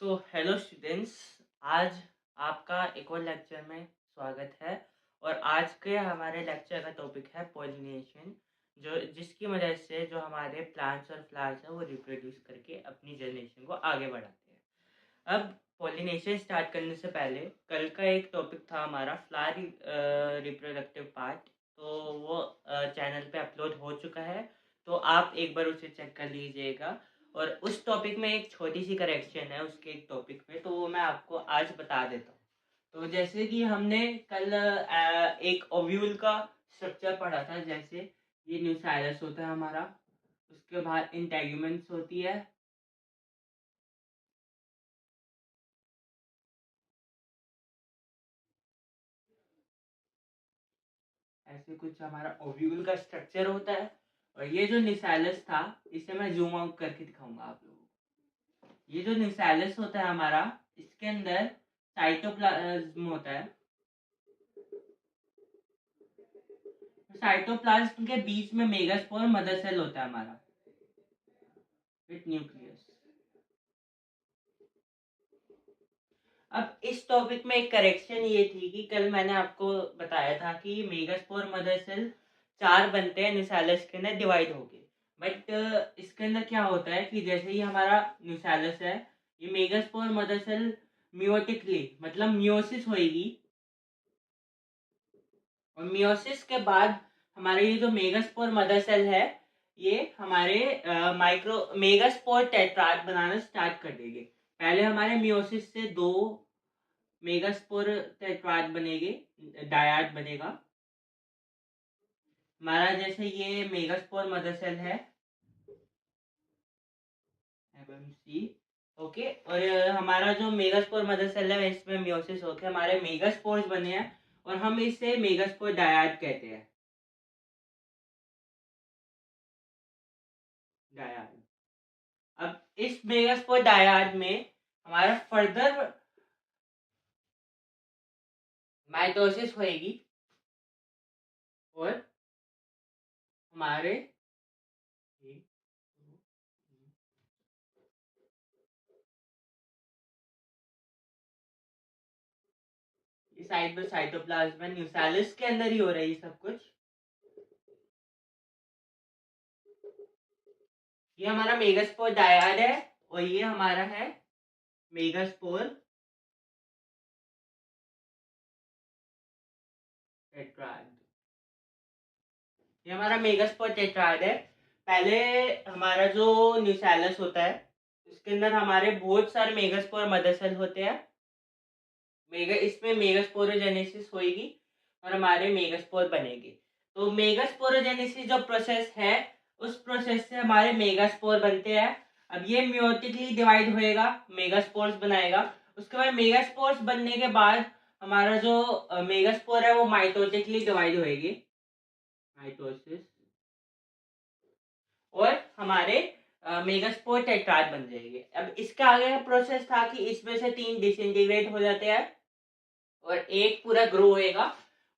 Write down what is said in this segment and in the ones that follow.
Hello students. आज आपका एक और लेक्चर में स्वागत है। और आज के हमारे लेक्चर का टॉपिक है पॉलिनेशन, जो जिसकी वजह से जो हमारे प्लांट्स और फ्लावर्स हैं वो रिप्रोड्यूस करके अपनी जनरेशन को आगे बढ़ाते हैं। अब पॉलिनेशन स्टार्ट करने से पहले कल का एक टॉपिक था हमारा फ्लावर रिप्रोडक्टिव पार्ट, तो वो चैनल पे अपलोड हो चुका है, तो आप एक बार उसे चेक कर लीजिएगा। और उस टॉपिक में एक छोटी सी करेक्शन है उसके एक टॉपिक पे, तो वो मैं आपको आज बता देता हूँ। तो जैसे कि हमने कल एक ओव्यूल का स्ट्रक्चर पढ़ा था। जैसे ये न्यूक्लियस होता है हमारा, उसके बाद इंटेगुमेंट्स होती है, ऐसे कुछ हमारा ओव्यूल का स्ट्रक्चर होता है। और ये जो न्यूक्लियस था, इसे मैं जूम आउट करके दिखाऊंगा आप लोगों को। ये जो न्यूक्लियस होता है हमारा, इसके अंदर साइटोप्लाज्म होता है। साइटोप्लाज्म के बीच में मेगास्पोर मदर सेल होता है हमारा विथ न्यूक्लियस। अब इस टॉपिक में एक करेक्शन ये थी कि कल मैंने आपको बताया था कि मेगास्पोर मदर सेल चार बनते हैं न्यूक्लियस के अंदर डिवाइड होके। बट इसके अंदर क्या होता है कि जैसे ही हमारा न्यूक्लियस है, ये मेगास्पोर मदर सेल मियोटिकली मतलब मियोसिस होएगी। और मियोसिस के बाद हमारे ये जो मेगास्पोर मदर सेल है, ये हमारे माइक्रो मेगास्पोर टेट्राड बनाना स्टार्ट कर देंगे। पहले हमारे मियोसिस से दो मेगास्पोर टेट्राड बनेंगे, डायाड बनेगा हमारा। जैसे ये मेगास्पोर मदर सेल है एमएमसी, ओके। और हमारा जो मेगास्पोर मदर सेल है इसमें मियोसिस होकर हमारे मेगास्पोर्स बने हैं, और हम इसे मेगास्पोर डायाड कहते हैं, डायाड। अब इस मेगास्पोर डायाड में हमारा फर्दर माइटोसिस होएगी, और हमारे साइड में साइटोप्लाज्म है, न्यूक्लियस के अंदर ही हो रही है सब कुछ। ये हमारा मेगास्पोर डायाड है, और ये हमारा है मेगास्पोर टेट्राड। ये हमारा मेगास्पोर टेट्राड है। पहले हमारा जो न्यूक्लियस होता है, इसके अंदर हमारे बहुत सारे मेगास्पोर मदर सेल होते हैं। इसमें मेगास्पोरोजेनेसिस होएगी और हमारे मेगास्पोर बनेंगे। तो मेगास्पोरोजेनेसिस जो प्रोसेस है, उस प्रोसेस से हमारे मेगास्पोर बनते हैं। अब ये मियोटिकली डिवाइड होएगा, मेगास्पोर्स बनाएगा। उसके बाद मेगास्पोर्स बनने के बाद हमारा जो मेगास्पोर है वो माइटोटिकली डिवाइड होएगी, माइटोसिस, और हमारे मेगास्पोर टेट्राड बन जाएंगे। अब इसका आगे का प्रोसेस था कि इसमें से तीन डिसइंटीग्रेट हो जाते हैं और एक पूरा ग्रो होएगा।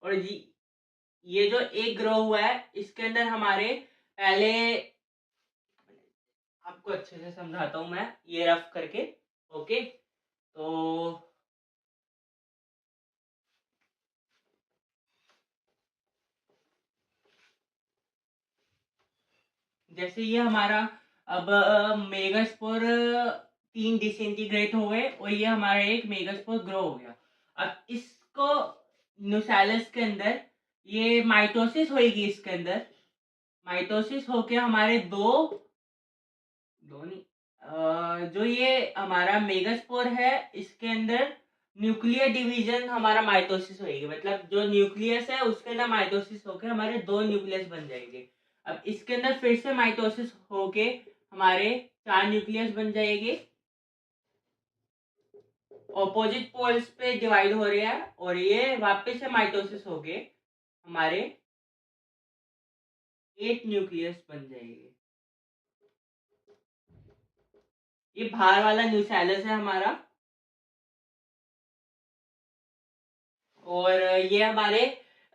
और ये जो एक ग्रो हुआ है, इसके अंदर हमारे पहले आपको अच्छे से समझाता हूं मैं ये रफ करके, ओके। तो जैसे ये हमारा अब मेगास्पोर तीन डिसइंटीग्रेट हो गए, और ये हमारा एक मेगास्पोर ग्रो हो गया। अब इसको न्यूक्लियस के अंदर ये माइटोसिस होएगी, इसके अंदर माइटोसिस होके हमारे दो दो नहीं जो ये हमारा मेगास्पोर है, इसके अंदर न्यूक्लियर डिवीजन हमारा माइटोसिस होएगी। मतलब जो न्यूक्लियस है उसके अंदर माइटोसिस होके हमारे दो न्यूक्लियस बन जाएंगे। अब इसके अंदर फिर से माइटोसिस होके हमारे चार न्यूक्लियस बन जाएंगे, ऑपोजिट पोल्स पे डिवाइड हो रहे हैं। और ये वापस से माइटोसिस होके हमारे 8 न्यूक्लियस बन जाएंगे। ये बाहर वाला न्यूक्लियस है हमारा, और ये हमारे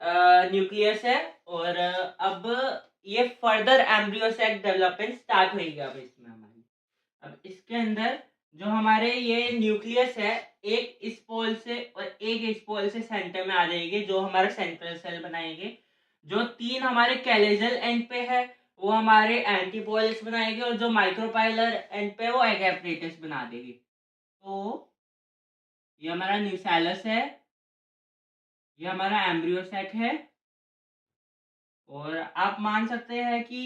न्यूक्लियस है। और अब ये further embryo sac development start होगी अब इसमें हमारी। अब इसके अंदर जो हमारे ये न्यूक्लियस है, एक इस पोल से और एक इस पोल से सेंटर में आ जाएगी, जो हमारा सेंट्रल सेल बनाएंगे। जो तीन हमारे कैलेजल एंड पे है वो हमारे एंटीपोल्स बनाएंगे, और जो माइक्रोपाइलर एंड पे वो एगैप्रेटस बना देगी। तो ये हमारा न्यूसैलस है, ये हमारा एम्ब्रियो सेट है, और आप मान सकते हैं कि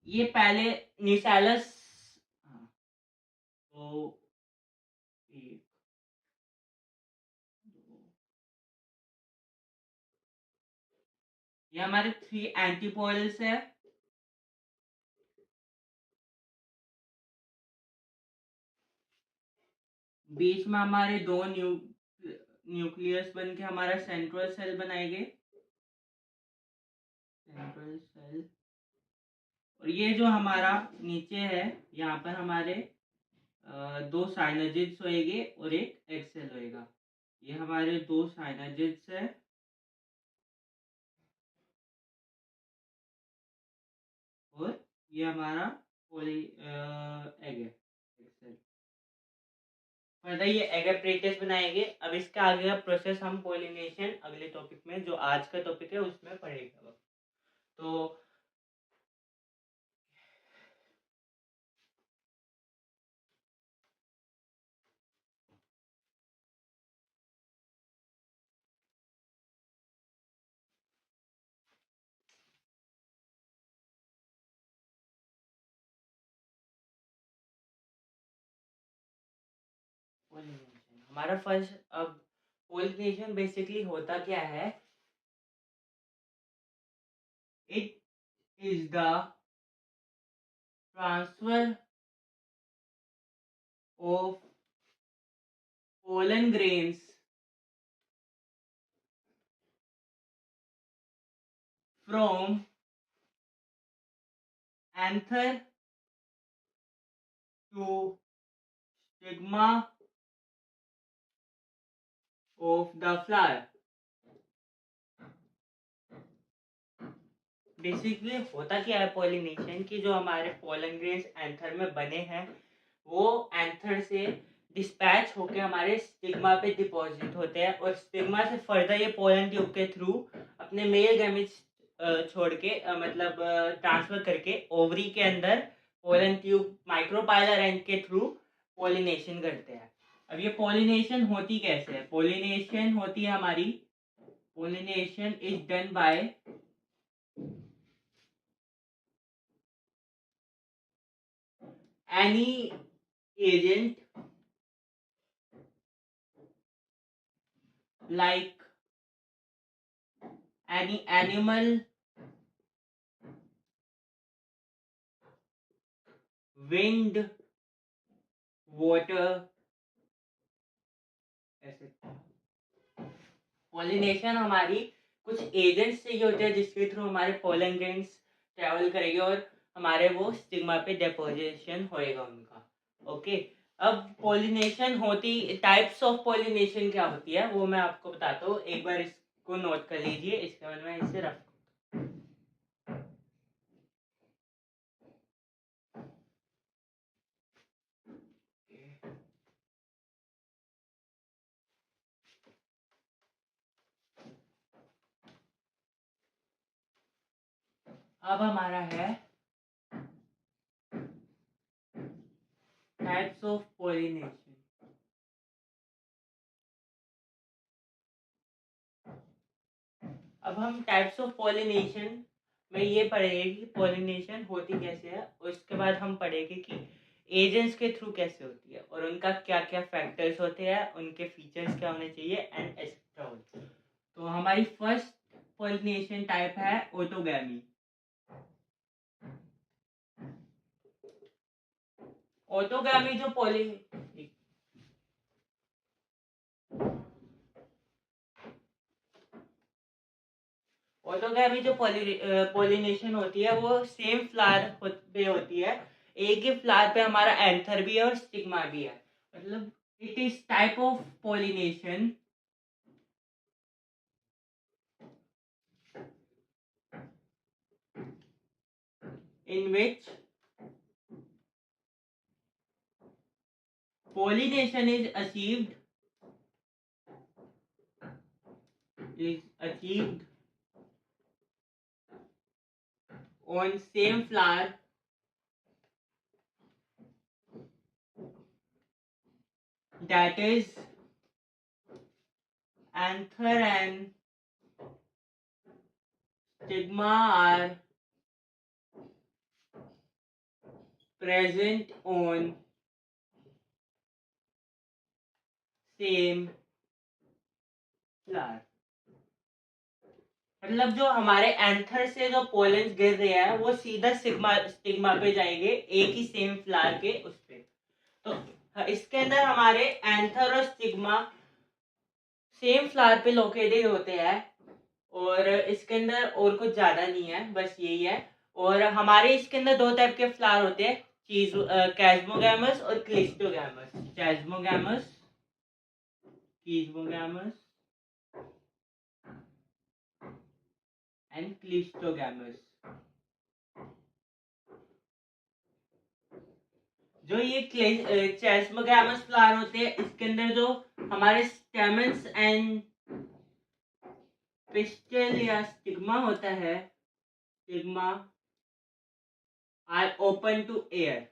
ये पहले न्यूसैलस। हाँ, तो एक, दो, ये हमारे थ्री एंटीपोल्स है। बीच में हमारे दो न्यूक्लियस बन के हमारा सेंट्रल सेल बनाएंगे, सेंट्रल सेल। और ये जो हमारा नीचे है, यहाँ पर हमारे दो साइनोजिड्स होएंगे और एक एक्सेल होएगा। ये हमारे दो साइनोजिड्स है, और ये हमारा पोली एग है, एक्सेल। मतलब ये एगेप्रेटस बनाएंगे। अब इसका आगे का प्रोसेस हम पोलिनेशन अगले टॉपिक में, जो आज का टॉपिक है, उसमें पढ़ेगा। तो पोलिनेशन हमारा फर्स्ट। अब पोलिनेशन बेसिकली होता क्या है? It is the transfer of pollen grains from anther to stigma of the flower। Basically होता क्या है पॉलिनेशन की? जो हमारे पोलन ग्रेन्स एंथर में बने हैं, वो एंथर से डिस्पैच होके हमारे स्टिग्मा पे डिपॉजिट होते हैं, और स्टिग्मा से फर्दर ये पोलन ट्यूब के थ्रू अपने मेल गैमेट्स छोड़ के मतलब ट्रांसफर करके ओवरी के अंदर पोलन ट्यूब माइक्रोपाइलर एंड के थ्रू पोलिनेशन करते हैं। अब ये पोलिनेशन होती कैसे है? पोलिनेशन होती है हमारी, pollination is done by any agent like any animal, wind, water, ऐसे। पॉलिनेशन हमारी कुछ एजेंट्स चाहिए होते हैं जिसके थ्रू हमारे पोलन ग्रेन्स ट्रेवल करेंगे, और हमारे वो स्टिग्मा पे डेपोजिशन होएगा उनका। ओके। अब पॉलिनेशन होती, टाइप्स ऑफ पॉलिनेशन क्या होती है वो मैं आपको बताता हूँ। एक बार इसको नोट कर लीजिए, इसके बाद मैं इसे रख। अब हमारा है टाइप्स ऑफ पॉलिनेशन। अब हम टाइप्स ऑफ पॉलिनेशन में ये पढ़ेंगे कि पॉलिनेशन होती कैसे है, और उसके बाद हम पढ़ेंगे कि एजेंट्स के थ्रू कैसे होती है, और उनका क्या क्या फैक्टर्स होते हैं, उनके फीचर्स क्या होने चाहिए, एंड एक्सेट्रा। तो हमारी फर्स्ट पॉलिनेशन टाइप है ऑटोगैमी। ऑटोगैमी जो ऑटोगैमी जो पॉलिनेशन होती है वो सेम फ्लावर पे होती है। एक ही फ्लावर पे हमारा एंथर भी है और स्टिग्मा भी है। मतलब it is type of pollination in which pollination is achieved on same flower that is anther and stigma are present on same flower। मतलब जो हमारे एंथर से जो पोलेंस गिर रहे हैं वो सीधा स्टिग्मा पे जाएंगे एक ही सेम फ्लावर के उस पे। तो इसके अंदर हमारे एंथर और स्टिग्मा सेम फ्लावर पे लोकेटेड होते हैं और इसके अंदर और कुछ ज्यादा नहीं है, बस यही है। और हमारे इसके अंदर दो टाइप के फ्लावर होते हैं, कैस्मोगैमस और cleistogamous. Chasmogamous, chasmogamous and cleistogamous. जो ये कैस्मोगैमस फ्लावर होते हैं इसके अंदर जो हमारे स्टेमन्स एंड पिस्टल या स्टिग्मा होता है, stigma are open to air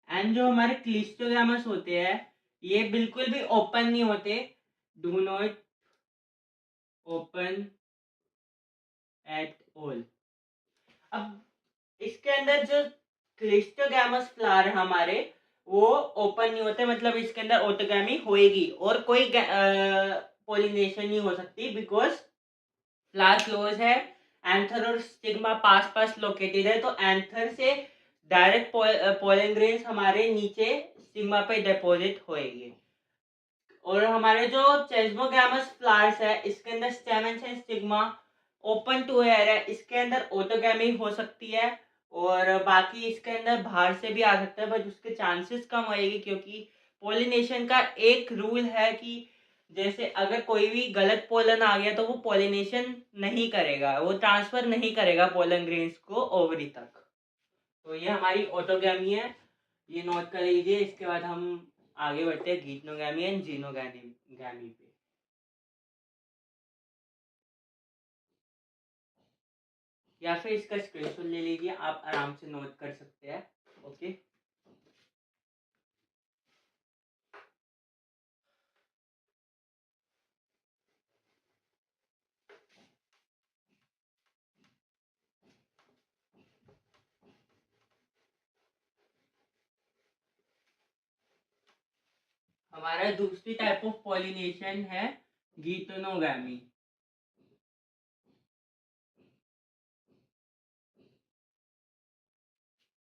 and जो हमारे क्लिस्टोगैमस होते हैं ये बिल्कुल भी ओपन नहीं होते, do not open at all. अब इसके अंदर जो क्लिस्टोगैमस फ्लावर है हमारे वो ओपन नहीं होते, मतलब इसके अंदर ऑटोगैमी होएगी और कोई पोलिनेशन नहीं हो सकती बिकॉज फ्लावर क्लोज है, एंथर और स्टिग्मा पास पास लोकेटेड है। तो एंथर से डायरेक्ट पोलन ग्रेन्स हमारे नीचे स्टिग्मा पे डिपॉजिट होएगी। और हमारे जो चेस्मोगैमस फ्लावर्स है इसके अंदर stamens and stigma open to air है, इसके अंदर ऑटोगैमी हो सकती है और बाकी इसके अंदर बाहर से भी आ सकता है, बट उसके चांसेस कम होएगी क्योंकि पोलिनेशन का एक रूल है कि जैसे अगर कोई भी गलत पोलन आ गया तो वो पोलिनेशन नहीं करेगा, वो ट्रांसफर नहीं करेगा पोलन ग्रेन्स को ओवरी तक। तो ये हमारी ऑटोगैमी है, ये नोट कर लीजिए। इसके बाद हम आगे बढ़ते हैं गीटनोगैमी एंड जीनोगैमी पे। या फिर इसका स्क्रीनशॉट ले लीजिए, आप आराम से नोट कर सकते हैं। ओके, हमारा दूसरी टाइप ऑफ पॉलिनेशन है गीटोनोगैमी।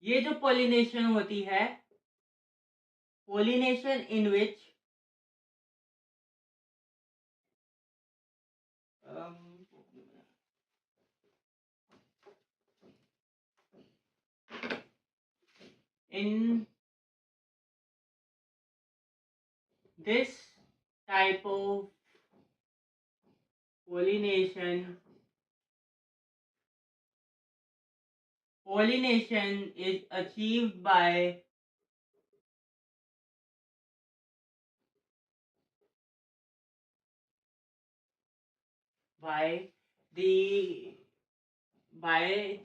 ये जो पॉलिनेशन होती है, pollination in which in this type of pollination is achieved by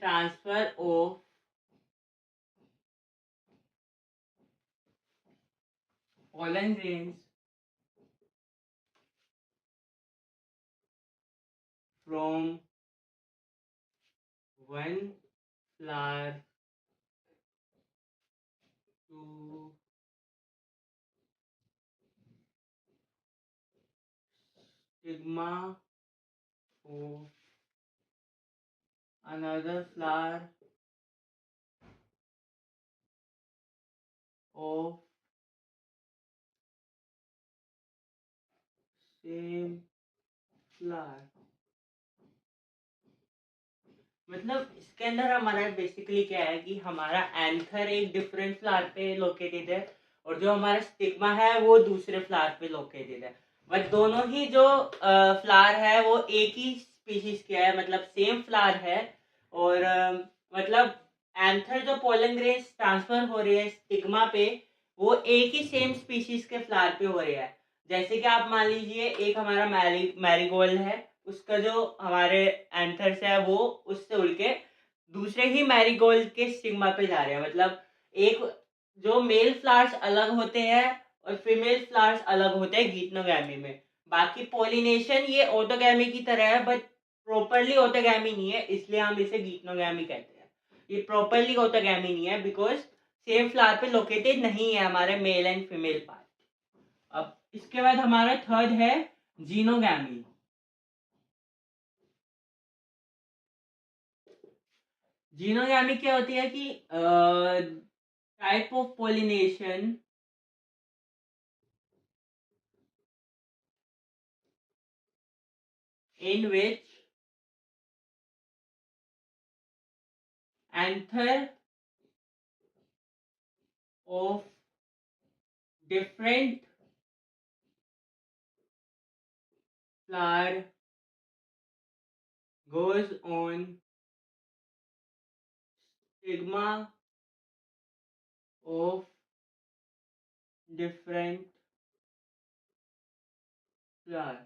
transfer of pollen grains from one flower to stigma of another flower of same flower। मतलब इसके अंदर हमारा बेसिकली क्या है कि हमारा एंथर एक डिफरेंट फ्लावर पे लोकेटेड है और जो हमारा स्टिग्मा है वो दूसरे फ्लावर पे लोकेटेड है, बट दोनों ही जो फ्लावर है वो एक ही स्पीशीज के है, मतलब सेम फ्लावर है। और मतलब एंथर जो पोलन ग्रेन्स ट्रांसफर हो रही है स्टिग्मा पे, वो एक ही सेम स्पीशीज के फ्लावर पे हो रहा है। जैसे कि आप मान लीजिए एक हमारा मैरीगोल्ड है, उसका जो हमारे एंथर्स है वो उससे उड़ के दूसरे ही मैरीगोल्ड के स्टिग्मा पे जा रहे हैं। मतलब एक जो मेल फ्लावर्स अलग होते हैं और फीमेल फ्लावर्स अलग होते हैं गीटनोगैमी में। बाकी पॉलिनेशन ये ऑटोगैमी की तरह है, बट प्रॉपरली ऑटोगैमी नहीं है, इसलिए हम इसे गीटनोगैमी कहते हैं। ये प्रॉपरली ऑटोगैमी नहीं है बिकॉज सेम फ्लावर पे लोकेटेड नहीं है हमारे मेल एंड फीमेल पार्ट। अब इसके बाद हमारा थर्ड है जीनोगैमी। जीनोगैमी क्या होती है कि type of pollination in which anther of different flower goes on stigma of different flower।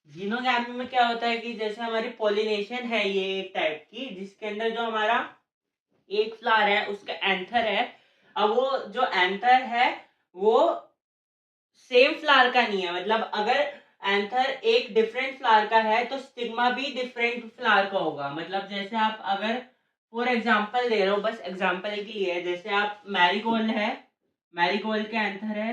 Xenogamy में क्या होता है कि जैसे हमारी पॉलिनेशन है ये एक टाइप की, जिसके अंदर जो हमारा एक फ्लावर है उसका एंथर है। अब वो जो एंथर है वो सेम फ्लावर का नहीं है। मतलब अगर एंथर एक डिफरेंट फ्लावर का है तो स्टिग्मा भी डिफरेंट फ्लावर का होगा। मतलब जैसे आप अगर फॉर एग्जांपल दे रहे हो, बस एग्जांपल के लिए, जैसे आप मैरीगोल्ड है, मैरीगोल्ड के एंथर है,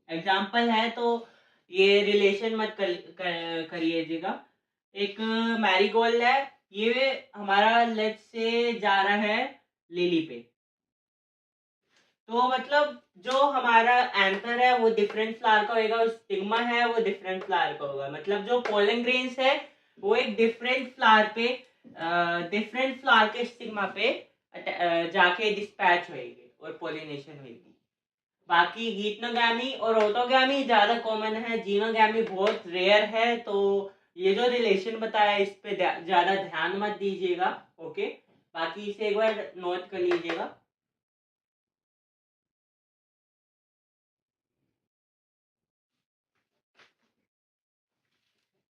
एग्जांपल है, तो ये रिलेशन मत करिएगा। एक मैरीगोल्ड है, ये हमारा लेट से जा रहा है लिली पे, तो मतलब जो हमारा एंथर है वो डिफरेंट फ्लावर का होगा और स्टिग्मा है वो डिफरेंट फ्लावर का होगा। मतलब जो पोलन ग्रेन्स है वो एक डिफरेंट फ्लावर पे, डिफरेंट फ्लावर के स्टिग्मा पे जाके डिस्पैच होएगी और पोलिनेशन होएगी। बाकी हीटनोगैमी और ऑटोगैमी ज्यादा कॉमन है, जीनोगैमी बहुत रेयर है। तो ये जो रिलेशन बताया इस पे ज्यादा ध्यान मत दीजिएगा। ओके, बाकी इसे एक बार नोट कर लीजिएगा।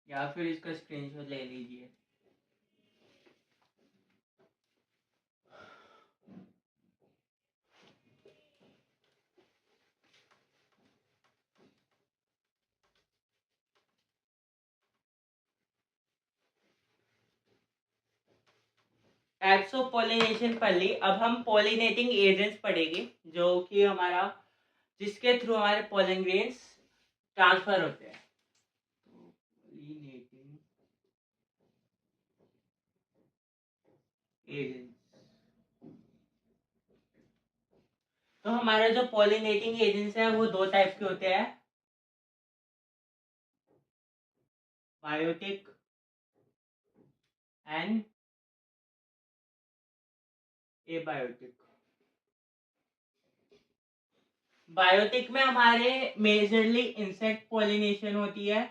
या फिर इसका स्क्रीनशॉट ले लीजिए। टाइप्स ऑफ पॉलिनेशन पढ़ ली। अब हम पॉलिनेटिंग एजेंट्स पढ़ेंगे, जो कि हमारा जिसके थ्रू हमारे पॉलन ग्रेन्स ट्रांसफर होते हैं। पॉलिनेटिंग एजेंट्स, तो हमारे जो पॉलिनेटिंग एजेंट्स हैं वो दो टाइप के होते हैं, बायोटिक एंड एबायोटिक। बायोटिक में हमारे मेजरली इंसेक्ट पॉलिनेशन होती है,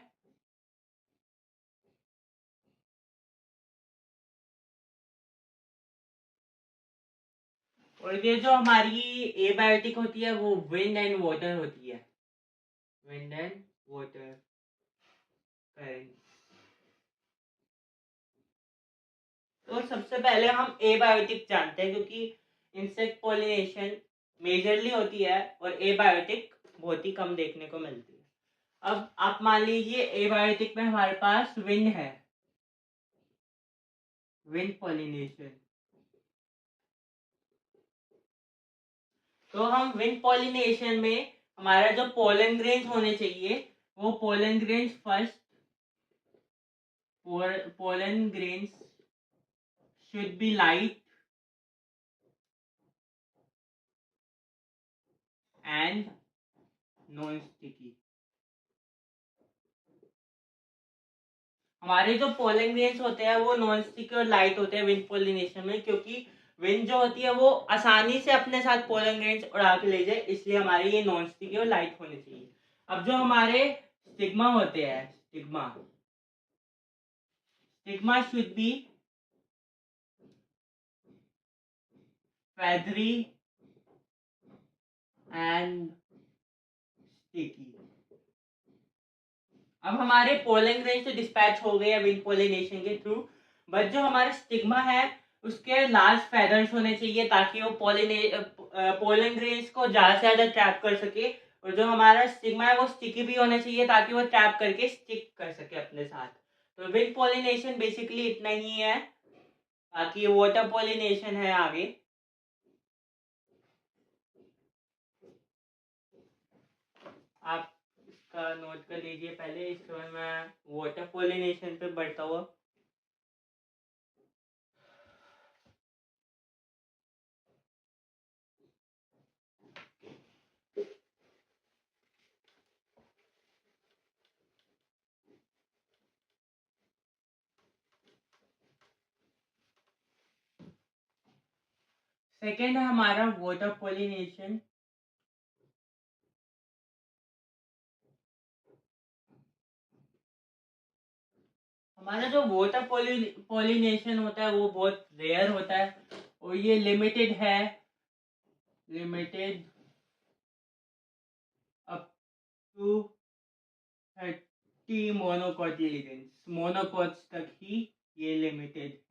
और ये जो हमारी एबायोटिक होती है वो विंड एंड वाटर होती है, विंड एंड वाटर करंट। तो सबसे पहले हम एबायोटिक जानते हैं, क्योंकि इंसेक्ट पॉलिनेशन मेजरली होती है और एबायोटिक बहुत ही कम देखने को मिलती है। अब आप मान लीजिए एबायोटिक में हमारे पास विंड है, विंड पॉलिनेशन। तो हम विंड पॉलिनेशन में हमारा जो पोलन ग्रेन्स होने चाहिए वो pollen grains first, pollen grains should be light and non-sticky। हमारे जो पोलन ग्रेन्स होते हैं वो नॉन स्टिकी और लाइट होते हैं विंड पोलिनेशन में, क्योंकि विंड जो होती है वो आसानी से अपने साथ पोलन ग्रेन्स उड़ा के ले जाए, इसलिए हमारे ये नॉन स्टिकी और लाइट होने चाहिए। अब जो हमारे स्टिग्मा होते हैं, stigma stigma should be feathery and sticky. अब हमारे पोलन ग्रेन्स तो डिस्पैच हो गए विंड पोलिनेशन के थ्रू, बट जो हमारा स्टिग्मा है उसके लार्ज फेदर्स होने चाहिए ताकि वो पोलन ग्रेन्स को ज़्यादा से ज़्यादा ट्रैप कर सके, और जो हमारा स्टिग्मा है वो स्टिकी भी होने चाहिए ताकि वो ट्रैप करके स्टिक कर सके अपने साथ। तो विंड पोलिनेशन बेसिकली इतना ही है, बाकी वाटर पोलिनेशन है आगे। आप इसका नोट कर लीजिए पहले, इसके बाद मैं वाटर पोलिनेशन पे बढ़ता हुआ। सेकेंड है हमारा वाटर पोलिनेशन। हमारा जो वाटर पोलिनेशन होता है वो बहुत रेयर होता है और ये लिमिटेड है, लिमिटेड अप टू 30 मोनोकोटिलिडेंस, मोनोकोट्स तक ही ये लिमिटेड है।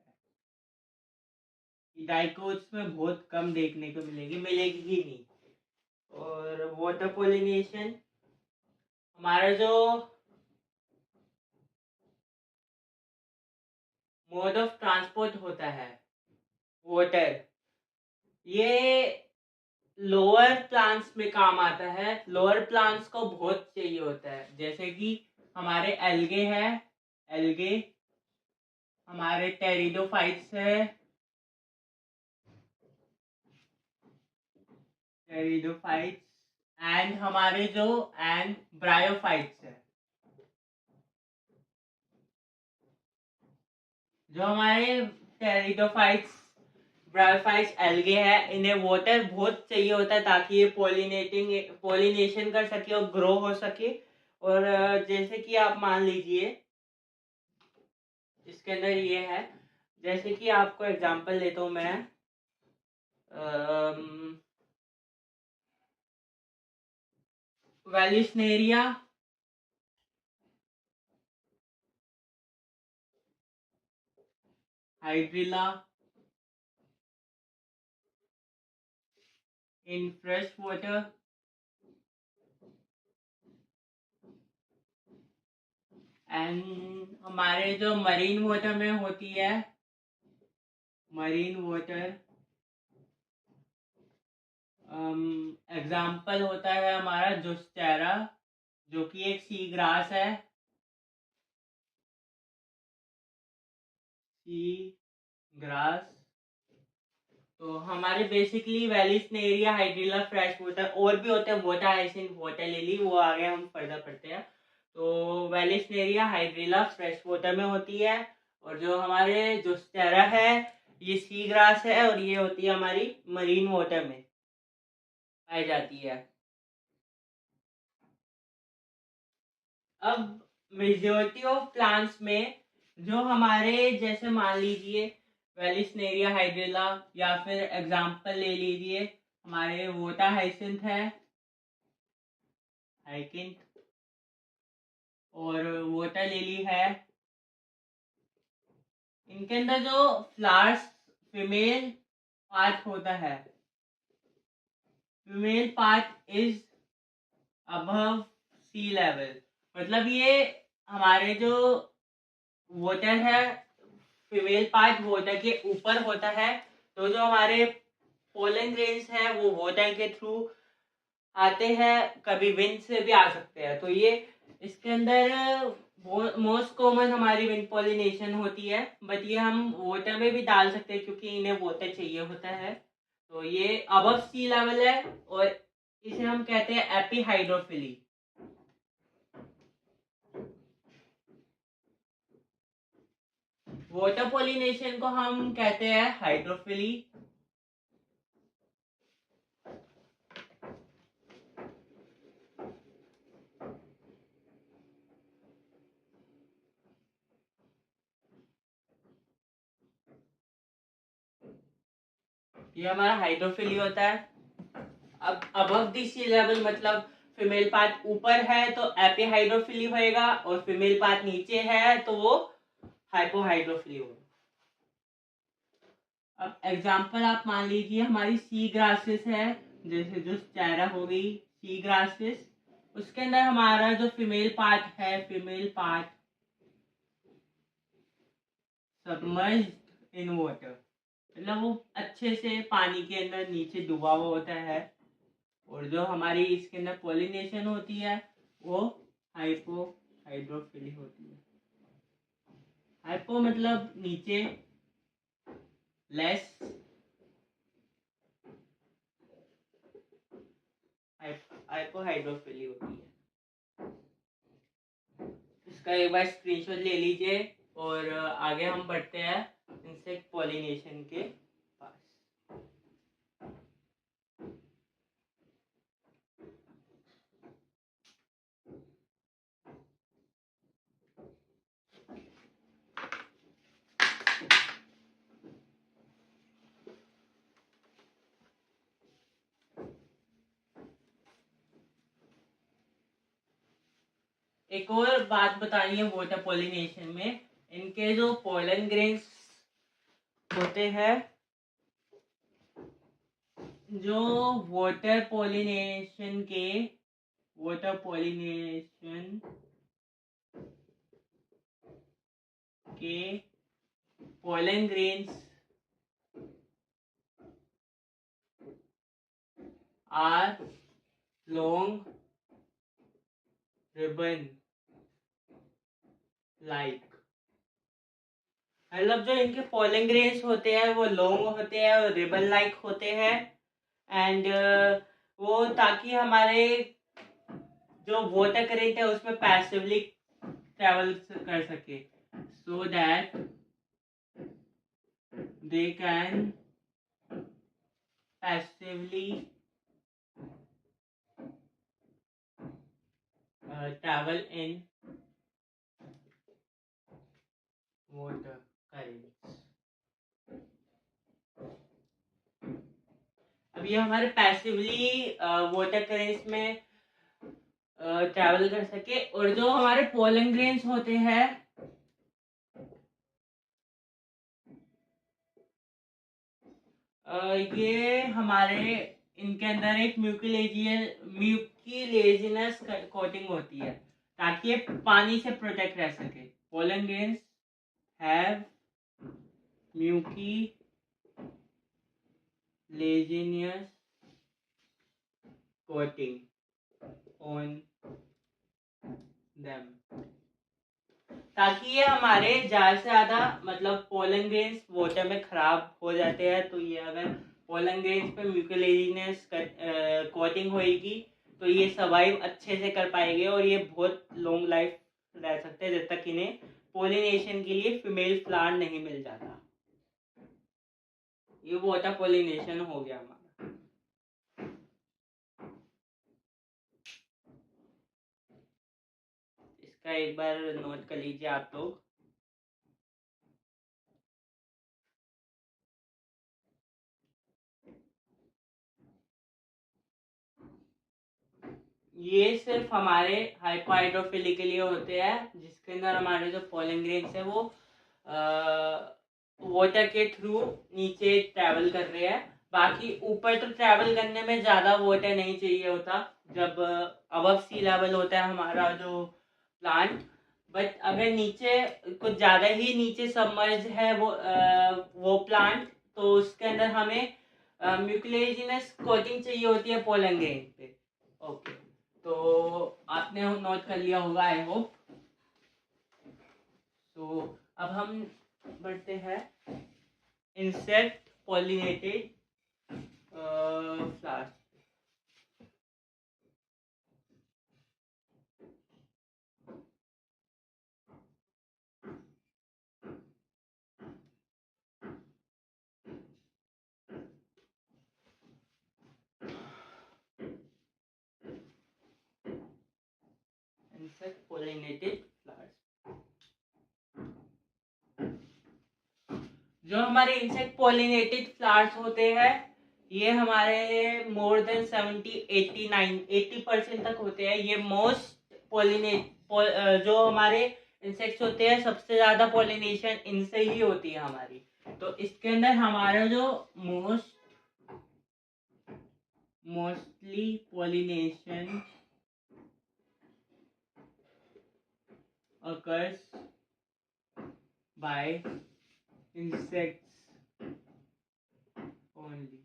डाइकोट्स में बहुत कम देखने को मिलेगी ही नहीं। और वाटर पोलिनेशन हमारा जो मोड ऑफ ट्रांसपोर्ट होता है वाटर, ये लोअर प्लांट्स में काम आता है। लोअर प्लांट्स को बहुत चाहिए होता है, जैसे कि हमारे एल्गे है, एल्गे हमारे टेरिडोफाइट्स है, टेरिडोफाइट्स एंड हमारे जो एंड ब्रायोफाइट्स है। जो हमारे टेरिडोफाइट्स ब्रायोफाइट्स एल्गे है, इन्हें वाटर बहुत चाहिए होता है ताकि ये पोलिनेशन कर सके और ग्रो हो सके। और जैसे कि आप मान लीजिए इसके अंदर ये है, जैसे कि आपको एग्जांपल देता हूँ मैं, Vallisneria, hydrilla in fresh water and हमारे जो मरीन वाटर में होती है, मरीन वाटर एग्जाम्पल होता है हमारा जोस्टेरा, जो कि एक सी ग्रास है, सी ग्रास। तो हमारे basically Vallisneria, hydrilla, fresh water, और भी होते हैं वाटर हाइसिंथ, वाटर लिली, वो आगे हम फर्दर पढ़ते हैं। तो वेलिस्नेरिया, हाइड्रिला फ्रेश वाटर में होती है, और जो हमारे जोस्टेरा है ये सी ग्रास है, और ये होती है हमारी मरीन वाटर में पाई जाती है। अब मेजॉरिटी ऑफ प्लांट्स में जो हमारे, जैसे मान लीजिए वेलिस्नेरिया, हाइड्रिला, या फिर एग्जांपल ले लीजिए हमारे वोटा हाइसिंथ है, हाइकिंथ, और वोटा लिली है। इनके अंदर जो फ्लावर्स फीमेल पार्ट होता है, female part is above sea level, मतलब ये हमारे जो वाटर है, फीमेल पार्ट वाटर के ऊपर होता है। तो जो हमारे पोलन ग्रेन्स है वो वाटर के थ्रू आते हैं, कभी विंड से भी आ सकते हैं। तो ये इसके अंदर मोस्ट कॉमन हमारी विंड पॉलिनेशन होती है, बट ये हम वाटर में भी डाल सकते हैं क्योंकि इन्हें वाटर चाहिए होता है। तो ये अबव सी लेवल है और इसे हम कहते हैं एपीहाइड्रोफिली। वाटर पॉलिनेशन को हम कहते हैं हाइड्रोफिली। ये हमारा हाइड्रोफिली होता है। अब अबव द सी लेवल मतलब फीमेल पार्ट ऊपर है तो एपी हाइड्रोफिली होएगा, और फीमेल पार्ट नीचे है तो वो हाइपोहाइड्रोफिली होगा। अब एग्जांपल आप मान लीजिए हमारी सी ग्रासेस है, जैसे जो चारा हो गई सी ग्रासेस, उसके अंदर हमारा जो फीमेल पार्ट है, female part submerged in water, मतलब वो अच्छे से पानी के अंदर नीचे डूबा हुआ होता है। और जो हमारी इसके अंदर पॉलिनेशन होती है वो हाइपोहाइड्रोफिली होती है। हाइपो मतलब नीचे, लेस, हाइपोहाइड्रोफिली होती है। इसका एक बार स्क्रीनशॉट ले लीजिए और आगे हम बढ़ते हैं इंसेक्ट पॉलिनेशन के पास। एक और बात बतानी है वाटर पॉलिनेशन में, इनके जो पोलन ग्रेन्स होते हैं, जो वाटर पॉलिनेशन के pollen grains are long ribbon like, मतलब जो इनके पोलन ग्रेन्स होते हैं वो लॉन्ग होते हैं और रिबन लाइक होते हैं। एंड वो ताकि हमारे जो वाटर करेंट है उसमें पैसिवली ट्रेवल कर सके, so that they can passively travel in water currents. अब ये हमारे पैसिवली वाटर करेंट्स में ट्रैवल कर सके। और जो हमारे पोलन ग्रेन्स होते हैं ये हमारे इनके अंदर एक म्यूकिलेजिनस कोटिंग होती है ताकि ये पानी से प्रोटेक्ट रह सके। Pollen grains have mucilaginous coating on them, ताकि ये हमारे ज़्यादा से ज़्यादा मतलब पोलन ग्रेन्स वाटर में खराब हो जाते हैं, तो ये अगर पोलन ग्रेन्स पे म्यूकोलेजिनस कोटिंग होएगी तो ये सर्वाइव अच्छे से कर पाएंगे और ये बहुत लॉन्ग लाइफ रह सकते हैं जब तक इन्हें पोलिनेशन के लिए फीमेल प्लांट नहीं मिल जाता। ये वाटर पोलिनेशन हो गया हमारा। इसका एक बार नोट कर लीजिए आप लोग। ये सिर्फ हमारे हाइपोहाइड्रोफिली के लिए होते हैं जिसके अंदर हमारे जो पोलन ग्रेन्स है वो वाटर के थ्रू नीचे ट्रैवल कर रहे हैं। बाकी ऊपर तो ट्रैवल करने में ज़्यादा वाटर नहीं चाहिए होता जब अबव सी लेवल होता है हमारा जो प्लांट। बट अगर नीचे कुछ ज़्यादा ही नीचे सबमर्ज है वो प्लांट, तो उसके अंदर हमें म्यूकोलेजिनस कोटिंग चाहिए होती है पोलन ग्रेन पे। ओके, तो आपने नोट कर लिया होगा आई होप। तो अब हम बढ़ते हैं insect pollinated flowers. Insect pollinated flowers, जो हमारे इंसेक्ट पॉलिनेटेड फ्लावर्स होते हैं ये हमारे मोर देन 80% तक होते हैं। ये मोस्ट जो हमारे इंसेक्ट्स होते हैं सबसे ज्यादा पॉलिनेशन इनसे ही होती है हमारी। तो इसके अंदर हमारा जो mostly pollination occurs by insects only।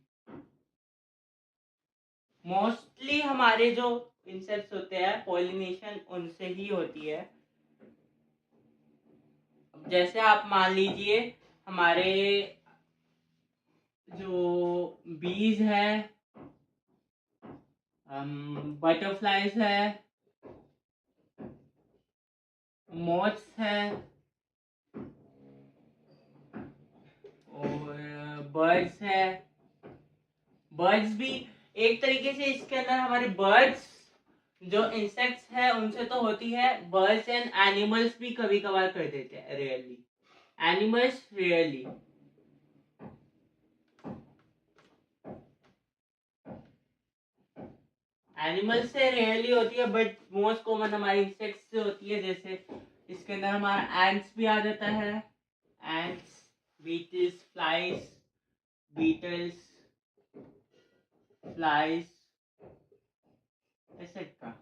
Mostly हमारे जो इंसेक्ट्स होते हैं पॉलिनेशन उनसे ही होती है। जैसे आप मान लीजिए हमारे जो बीज है, बटरफ्लाइज है, मोथ्स है और बर्ड्स है। बर्ड्स भी एक तरीके से इसके अंदर हमारे बर्ड्स जो इंसेक्ट्स है उनसे तो होती है। बर्ड्स एंड एनिमल्स भी कभी कभार कर देते हैं, रेयरली। Animals rarely. एनिमल से रेयरली होती है बट मोस्ट कॉमन हमारी इंसेक्ट्स से होती है। जैसे इसके अंदर हमारा एंट्स भी आ जाता है। Ants, beetles, flies, beetles, flies etcetera.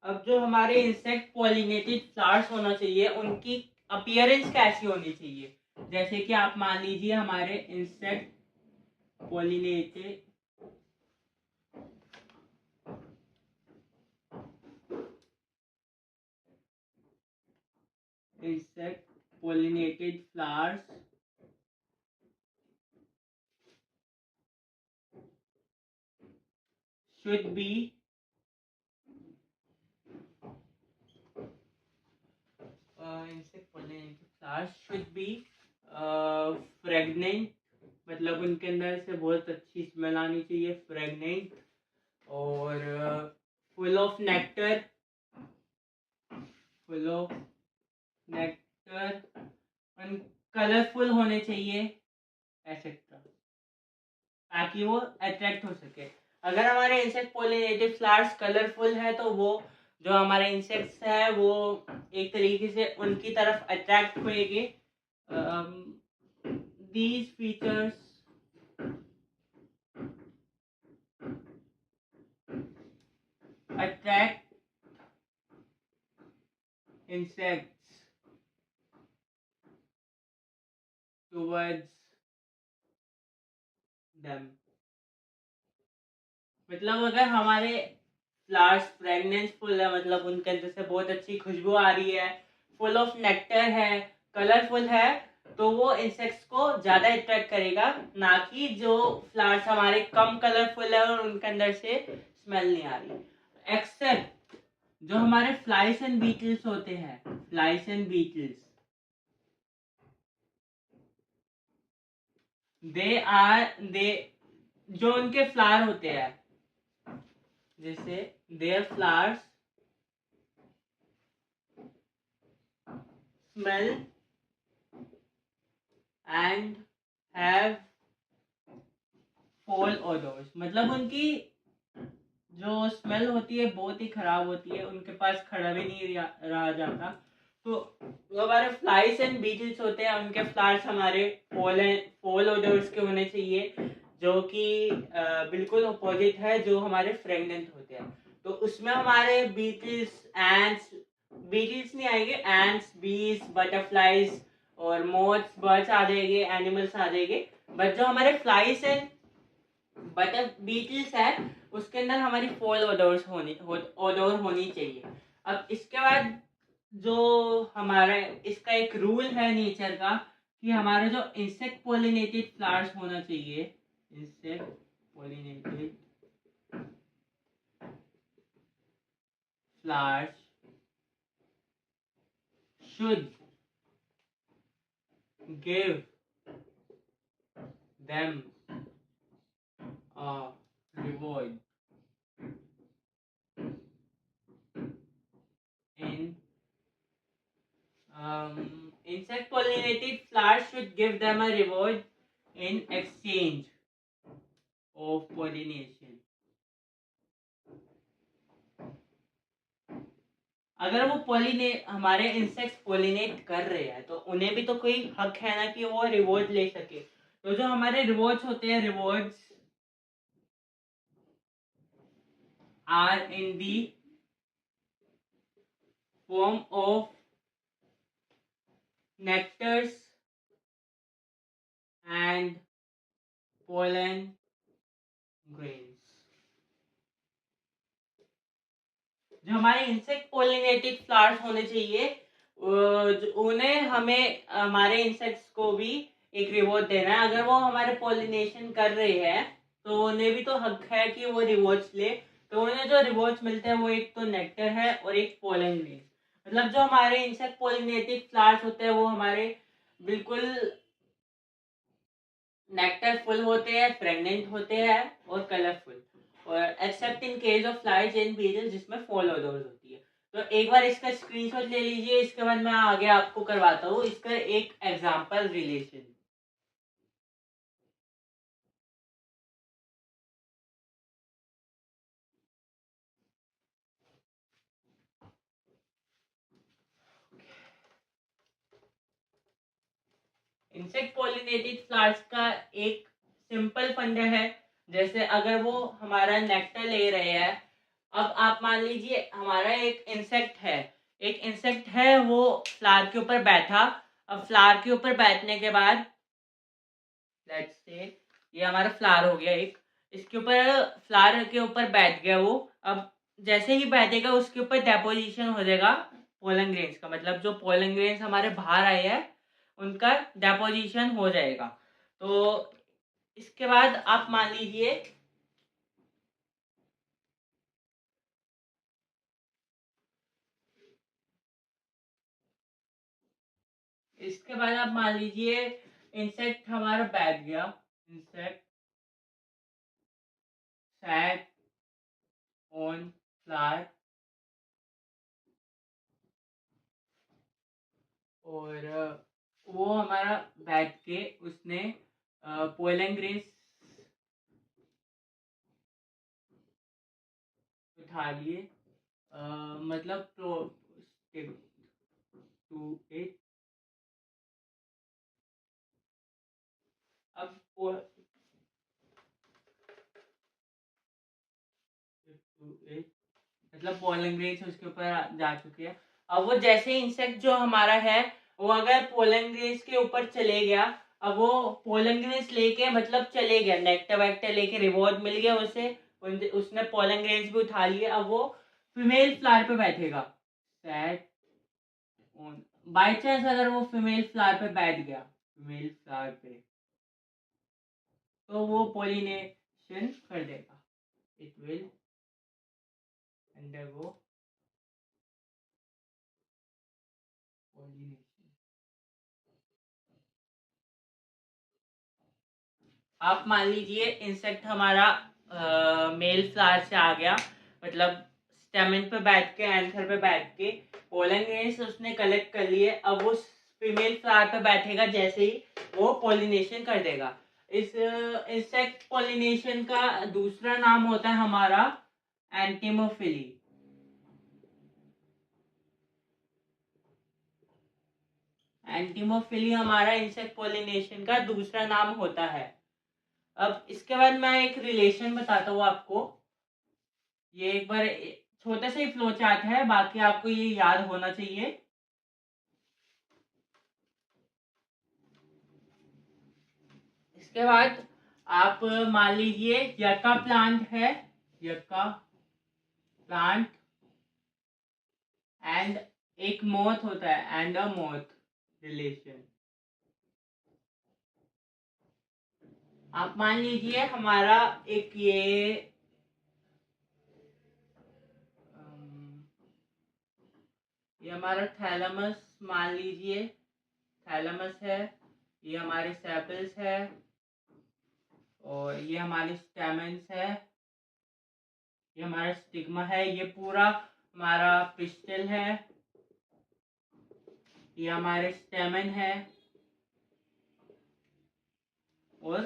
अब जो हमारे इंसेक्ट पॉलिनेटेड फ्लावर्स होना चाहिए उनकी अपीयरेंस कैसी होनी चाहिए। जैसे कि आप मान लीजिए हमारे insect pollinated flowers should be fragrant, मतलब उनके अंदर से बहुत अच्छी स्मेल आनी चाहिए, फ्रेगनेंट। और फुल ऑफ नेक्टर और कलरफुल होने चाहिए एक्सेट्रा, ताकि वो अट्रैक्ट हो सके। अगर हमारे इंसेक्ट पॉलिनेटेड फ्लावर्स कलरफुल है तो वो जो हमारे इंसेक्ट्स है वो एक तरीके से उनकी तरफ attract होएंगे। these features attract insects towards them। मतलब अगर हमारे फ्लावर्स फ्रेगनेंसफुल है, मतलब उनके अंदर से बहुत अच्छी खुशबू आ रही है, फुल ऑफ नेक्टर है, कलरफुल है, तो वो इंसेक्ट्स को ज्यादा अट्रैक्ट करेगा। ना कि जो फ्लावर्स हमारे कम कलरफुल है और उनके अंदर से स्मेल नहीं आ रही। एक्सेप्ट जो हमारे फ्लाइज एंड बीटल्स होते हैं, फ्लाइज एंड बीटल्स, दे जो उनके फ्लावर होते हैं, जैसे there flowers smell and have foul odours. मतलब उनकी जो स्मेल होती है बहुत ही खराब होती है, उनके पास खड़ा भी नहीं रहा जाता। तो जो हमारे फ्लाइज एंड बीटल्स होते हैं उनके फ्लावर्स हमारे फॉल ओडोर्स के होने चाहिए, जो कि बिल्कुल अपोजिट है जो हमारे फ्रेगनेंट होते हैं। तो उसमें हमारे बीटल्स नहीं आएंगे, एंड्स, बीज, बटरफ्लाइज और मोथ्स, बर्ड्स आ जाएंगे, एनिमल्स आ जाएंगे। बट जो हमारे फ्लाइज एंड बीटल्स है उसके अंदर हमारी फॉल ओडोर होनी चाहिए। अब इसके बाद जो हमारा इसका एक रूल है नेचर का कि हमारे जो इंसेक्ट पॉलिनेटेड फ्लावर्स होना चाहिए, insect pollinated flowers should give them a reward pollinated flowers should give them a reward in exchange of pollination. अगर वो पोलिनेट हमारे इंसेक्ट्स पोलिनेट कर रहे हैं तो उन्हें भी तो कोई हक है ना कि वो रिवॉर्ड ले सके। तो जो हमारे रिवॉर्ड्स होते हैं, rewards are in the form of nectars and pollen grains. जो हमारे इंसेक्ट पोलिनेटेड फ्लावर्स होने चाहिए, उन्हें हमें हमारे इंसेक्ट्स को भी एक रिवॉर्ड देना है। अगर वो हमारे पोलिनेशन कर रहे हैं तो उन्हें भी तो हक है कि वो रिवॉर्ड्स ले। तो उन्हें जो रिवॉर्ड्स मिलते हैं वो एक तो नेक्टर है और एक पोलन ग्रेन। मतलब जो हमारे इंसेक्ट पोलिनेटेड फ्लावर्स होते हैं वो हमारे बिल्कुल नेक्टर फुल होते हैं, प्रेग्नेंट होते हैं और कलरफुल, और except in case of flies and beetle जिसमें फॉल ओडोर्स होती है। तो एक बार इसका स्क्रीनशॉट ले लीजिए, इसके बाद मैं आगे आपको करवाता हूँ इसका एक example relation. Insect pollinated flowers का एक सिंपल फंडा है। जैसे अगर वो हमारा नेक्टर ले रहे हैं, अब आप मान लीजिए हमारा एक इंसेक्ट है वो फ्लावर के ऊपर बैठा। अब फ्लावर के ऊपर बैठने के बाद लेट्स से ये हमारा फ्लावर हो गया एक, इसके ऊपर फ्लावर के ऊपर बैठ गया वो। अब जैसे ही बैठेगा उसके ऊपर डेपोजिशन हो जाएगा पोलन ग्रेन्स का, मतलब जो पोलन ग्रेन्स हमारे बाहर आए हैं उनका डेपोजिशन हो जाएगा। तो इसके बाद आप मान लीजिए इंसेक्ट हमारा बैठ गया, इंसेक्ट सैट ऑन फ्लावर, और वो हमारा बैठ के उसने पोलन ग्रेन्स उठा लिए, मतलब टू इट। अब मतलब पोलन ग्रेन्स उसके ऊपर जा चुके हैं। अब वो जैसे इंसेक्ट जो हमारा है वो अगर पोलन ग्रेन्स के ऊपर चले गया, अब वो पोलन ग्रेन्स लेके मतलब चले गया, नेक्टर वेक्टर लेके रिवॉर्ड मिल गया उसे, उसने पोलन ग्रेन्स भी उठा लिए। अब वो फीमेल फ्लावर पे बैठेगा, सेट ऑन। बाई चांस अगर वो फीमेल फ्लावर पे बैठ गया, फीमेल फ्लावर पे, तो वो पोलिनेशन कर देगा, इट विल अंडरगो पोलिनेशन। आप मान लीजिए इंसेक्ट हमारा मेल फ्लावर से आ गया, मतलब स्टेमन पे बैठ के, एंथर पे बैठ के पोलन ग्रेन्स उसने कलेक्ट कर लिए। अब वो फीमेल फ्लावर पे बैठेगा, जैसे ही वो पोलिनेशन कर देगा। इस इंसेक्ट पोलिनेशन का दूसरा नाम होता है हमारा एंटीमोफिली। एंटीमोफिली हमारा इंसेक्ट पोलिनेशन का दूसरा नाम होता है। अब इसके बाद मैं एक रिलेशन बताता हूँ आपको। ये एक बार छोटा सा ही फ्लो चार्ट है, बाकी आपको ये याद होना चाहिए। इसके बाद आप मान लीजिए यक्का प्लांट है, यक्का प्लांट एंड एक मोथ होता है, एंड अ मोथ रिलेशन। आप मान लीजिए हमारा एक ये हमारा थैलेमस मान लीजिए, थैलेमस है, ये हमारे सेपल्स है, और ये हमारे स्टेमेंस है, ये हमारा स्टिग्मा है, ये पूरा हमारा पिस्टल है, ये हमारे स्टेमन है, और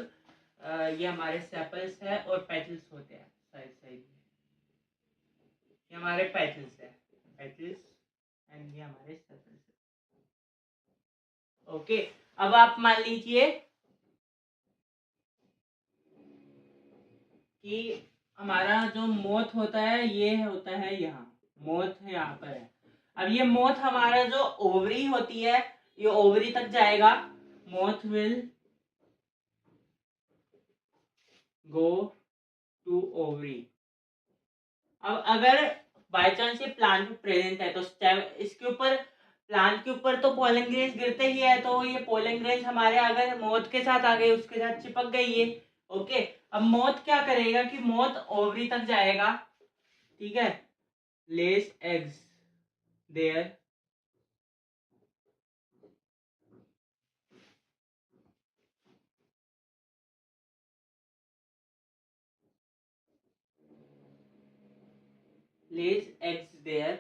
ये हमारे सेपल्स है और पेटल्स होते हैं साइड साइड में। ये हमारे पेटल्स है, पेटल्स, एंड ये हमारे सेपल्स है। ओके, अब आप मान लीजिए कि हमारा जो मोथ होता है ये होता है यहाँ, मोथ यहाँ पर है। अब ये मोथ हमारा जो ओवरी होती है, ये ओवरी तक जाएगा। Moth will go to ovary. अब अगर बाय चांस ये प्लांट प्रेजेंट है तो इसके ऊपर, प्लांट के ऊपर तो पोलन ग्रेन्स गिरते ही है, तो ये पोलन ग्रेन्स हमारे अगर मोथ के साथ आ गए, उसके साथ चिपक गई ये। ओके, अब मोथ क्या करेगा कि मोथ ओवरी तक जाएगा, ठीक है, lays eggs there, lays eggs there,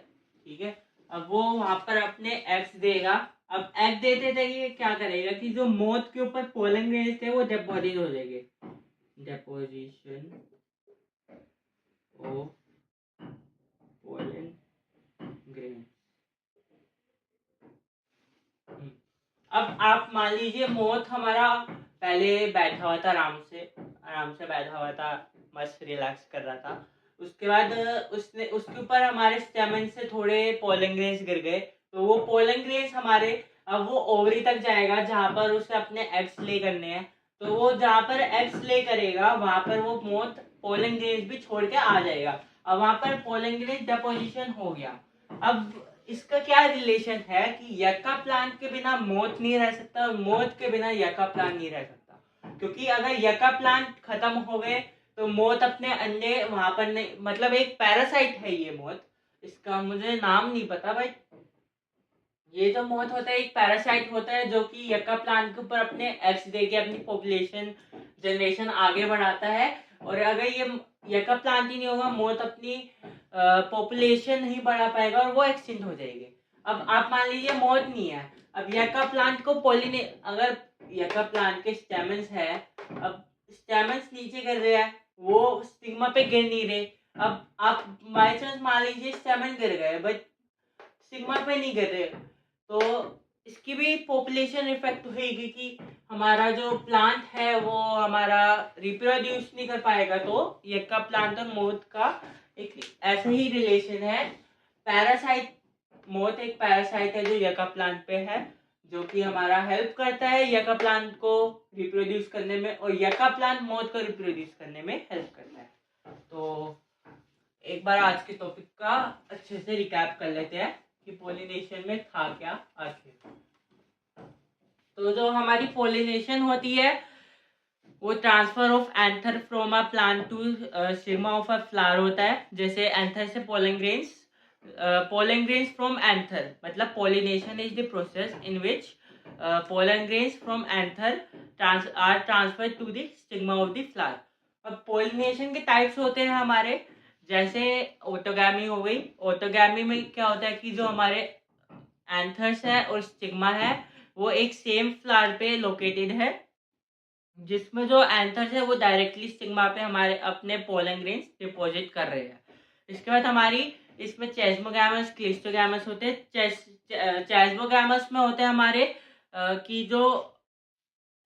ठीक है। अब वो वहां पर अपने एग्स देगा। अब एग देते थे, ये क्या करेगा कि जो मोथ के ऊपर पोलन ग्रेन्स थे वो डिपॉजिट हो जाएंगे, deposition of pollen grains। अब आप मान लीजिए मोथ हमारा पहले बैठा हुआ था, आराम से बैठा हुआ था, मस्त रिलैक्स कर रहा था। उसके बाद उसने उसके ऊपर हमारे स्टेमन से थोड़े पोलन ग्रेन्स गिर गए, तो वो पोलन ग्रेन्स हमारे अब वो ओवरी तक जाएगा जहां पर उसे अपने एग्स ले करने हैं। तो वो जहां पर एग्स ले करेगा वहां पर वो मोथ पोलन ग्रेन्स भी छोड़ के आ जाएगा। अब वहां पर पोलन ग्रेन्स डिपोजिशन हो गया। अब इसका क्या रिलेशन है कि यक्का प्लांट के बिना मोथ नहीं रह सकता और मोथ के बिना यक्का प्लांट नहीं रह सकता, क्योंकि अगर यक्का प्लांट खत्म हो गए तो मोथ अपने अंडे वहां पर नहीं, मतलब एक पैरासाइट है ये मोथ, इसका मुझे नाम नहीं पता भाई। ये जो मोथ होता है एक पैरासाइट होता है जो कि यक्का प्लांट के ऊपर अपने एग्स देके अपनी पॉपुलेशन जनरेशन आगे बढ़ाता है। और अगर ये यक्का प्लांट ही नहीं होगा, मोथ अपनी पॉपुलेशन नहीं बढ़ा पाएगा और वो एक्सटिंक्ट हो जाएगी। अब आप मान लीजिए मोथ नहीं है, अब यक्का प्लांट को अगर यक्का प्लांट के स्टेमन्स है, अब स्टेमन्स नीचे गिर रहे हैं, वो स्टिग्मा पे गिर नहीं रहे। अब आप बाई चांस मान लीजिए स्टेमन गिर गए बट स्टिग्मा पे नहीं गिर रहे, तो इसकी भी पॉपुलेशन इफेक्ट होगी कि हमारा जो प्लांट है वो हमारा रिप्रोड्यूस नहीं कर पाएगा। तो यक्का प्लांट और मोथ का एक ऐसा ही रिलेशन है। पैरासाइट, मोथ एक पैरासाइट है जो यक्का प्लांट पे है, जो कि हमारा हेल्प करता है यक्का प्लांट को रिप्रोड्यूस करने में, और यक्का प्लांट मोथ को रिप्रोड्यूस करने में हेल्प करता है। तो एक बार आज के टॉपिक का अच्छे से रिकैप कर लेते हैं कि पोलिनेशन में था क्या आखिर। तो जो हमारी पोलिनेशन होती है वो transfer of anther from a plant to stigma of a flower होता है। जैसे एंथर से पोलन ग्रेन्स फ्रॉम एंथर, मतलब pollination is the process in which pollen grains from anther are transfer to the stigma of the flower. अब pollination के types होते हैं हमारे, जैसे ऑटोगैमी हो गई। ऑटोगैमी में क्या होता है कि जो हमारे एंथर्स है और स्टिग्मा है वो एक सेम फ्लावर पे लोकेटेड है, जिसमें जो एंथर्स है वो डायरेक्टली स्टिग्मा पे हमारे अपने पोलन ग्रेन्स डिपॉजिट कर रहे हैं। इसके बाद हमारी इसमें चेस्मोगैमस, क्लिस्टोगैमस होते हैं। चेस्मोगैमस में होते हैं हमारे कि जो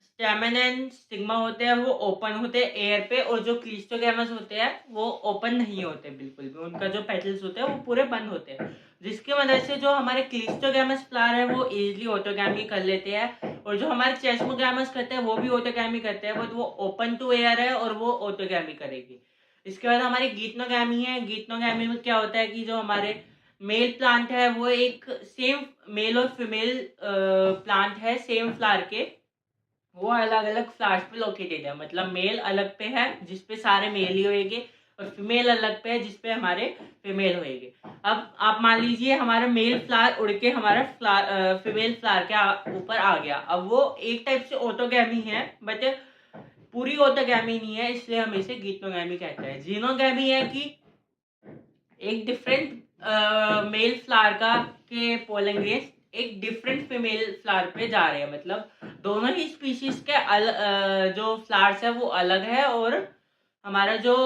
स्टेमन एंड स्टिग्मा होते हैं वो ओपन होते हैं एयर पे, और जो क्लिस्टोगैमस होते हैं वो ओपन नहीं होते बिल्कुल भी, उनका जो पेटल्स होते हैं वो पूरे बंद होते हैं, जिसकी मदद से जो हमारे क्लिस्टोगैमस फ्लावर है वो इजीली ऑटोगैमी कर लेते हैं, और जो हमारे चेस्मोगैमस करते हैं वो भी ऑटोगैमी करते हैं, बट वो ओपन टू एयर है और वो ऑटोगैमी करेगी। इसके बाद हमारी गीटनोगैमी है। गीटनोगैमी में क्या होता है कि जो हमारे मेल प्लांट है वो एक सेम मेल और फीमेल प्लांट है सेम फ्लावर के, वो अलग अलग फ्लावर्स पे लोकेटेड है, मतलब मेल अलग पे है जिसपे सारे मेल ही होएंगे और फीमेल अलग पे है जिसपे हमारे फीमेल होएंगे। अब आप मान लीजिए हमारा मेल फ्लावर उड़ के हमारा फीमेल फ्लावर के ऊपर आ गया। अब वो एक टाइप से ऑटोगैमी है बट पूरी ऑटोगैमी नहीं है, इसलिए हम इसे गीटोगैमी कहते हैं। जीनोगैमी है कि एक डिफरेंट मेल फ्लावर का के पोलन ग्रेन्स एक डिफरेंट फीमेल फ्लावर पे जा रहे हैं, मतलब दोनों ही स्पीशीज के जो फ्लावर्स है वो अलग है, और हमारा जो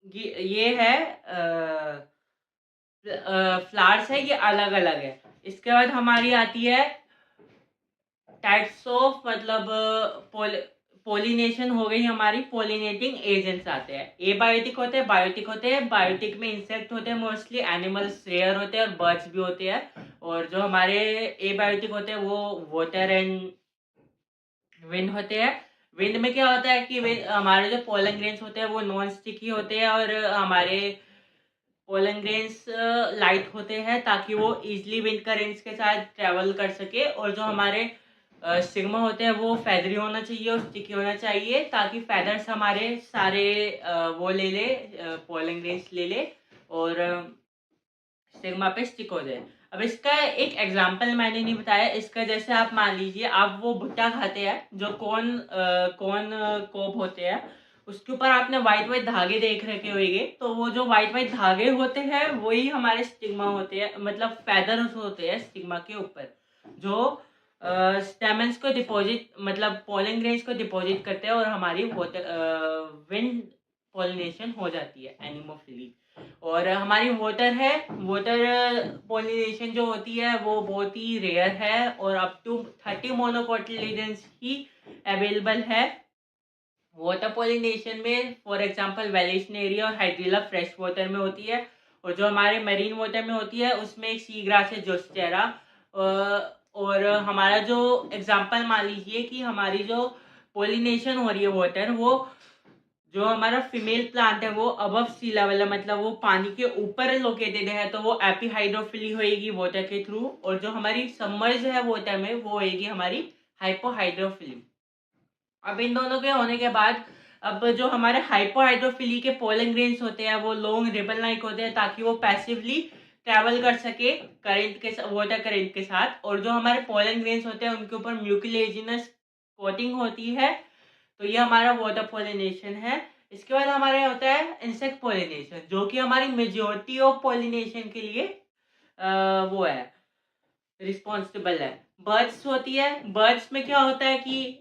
ये है फ्लावर्स है ये अलग अलग है। इसके बाद हमारी आती है टाइप्स ऑफ, मतलब पोलिनेशन हो गई हमारी, पोलिनेटिंग एजेंट्स आते हैं। एबायोटिक होते हैं, बायोटिक होते हैं। बायोटिक में इंसेक्ट होते हैं मोस्टली, एनिमल्स रेयर होते हैं और बर्ड्स भी होते हैं। और जो हमारे एबायोटिक होते हैं वो वाटर एंड विंड होते हैं। विंड में क्या होता है कि हमारे जो पोलन ग्रेन्स होते हैं वो नॉन स्टिकी होते हैं, और हमारे पोलन ग्रेन्स लाइट होते हैं ताकि वो इजीली विंड करेंट्स के साथ ट्रेवल कर सके। और जो हमारे सिग्मा होते हैं वो फेदरी होना चाहिए और स्टिकी होना चाहिए, ताकि फेदर्स हमारे सारे वो ले ले, पोलन ग्रेन्स ले ले और सिग्मा पे स्टिक हो जाए। अब इसका एक एग्जांपल मैंने नहीं बताया। इसका जैसे आप मान लीजिए आप वो भुट्टा खाते हैं जो कौन कोब होते हैं, उसके ऊपर आपने वाइट वाइट धागे देख रखे होंगे, तो वो जो वाइट वाइट धागे होते हैं वही हमारे स्टिग्मा होते हैं, मतलब फेदर्स होते हैं स्टिग्मा के ऊपर, जो स्टेमन्स को डिपॉजिट, मतलब पोलन ग्रेन्स को डिपॉजिट करते हैं, और हमारी विंड पोलिनेशन हो जाती है, एनिमोफिली। और हमारी वाटर पोलिनेशन जो होती है वो बहुत ही रेयर है, और अप टू 30 मोनोकोटिलिडन्स ही अवेलेबल है वाटर पोलिनेशन में। फॉर एग्जांपल वेलिस्नेरिया और हाइड्रिला फ्रेश वाटर में होती है, और जो हमारे मरीन वाटर में होती है उसमें एक सी ग्रास है जोस्टेरा। और हमारा जो एग्जांपल मान लीजिए कि हमारी जो पोलिनेशन हो रही है वाटर, वो जो हमारा फीमेल प्लांट है वो अबव सी लेवल है, मतलब वो पानी के ऊपर लोकेटेड है, तो वो एपीहाइड्रोफिली होएगी वाटर के थ्रू। और जो हमारी सबमर्ज है वाटर में वो होएगी हमारी हाइपोहाइड्रोफिली। अब इन दोनों के होने के बाद, अब जो हमारे हाइपोहाइड्रोफिली के पोलन ग्रेन्स होते हैं वो लॉन्ग रिबन लाइक होते हैं, ताकि वो पैसिवली ट्रैवल कर सके करंट के वाटर करंट के साथ। और जो हमारे पोलन ग्रेन्स होते हैं उनके ऊपर म्यूकिलेजिनस कोटिंग होती है, तो ये हमारा वाटर पोलिनेशन है। इसके बाद हमारे होता है इंसेक्ट पोलिनेशन, जो कि हमारी मेजोरिटी ऑफ पोलिनेशन के लिए वो है, रिस्पॉन्सिबल है। बर्ड्स होती है, बर्ड्स में क्या होता है कि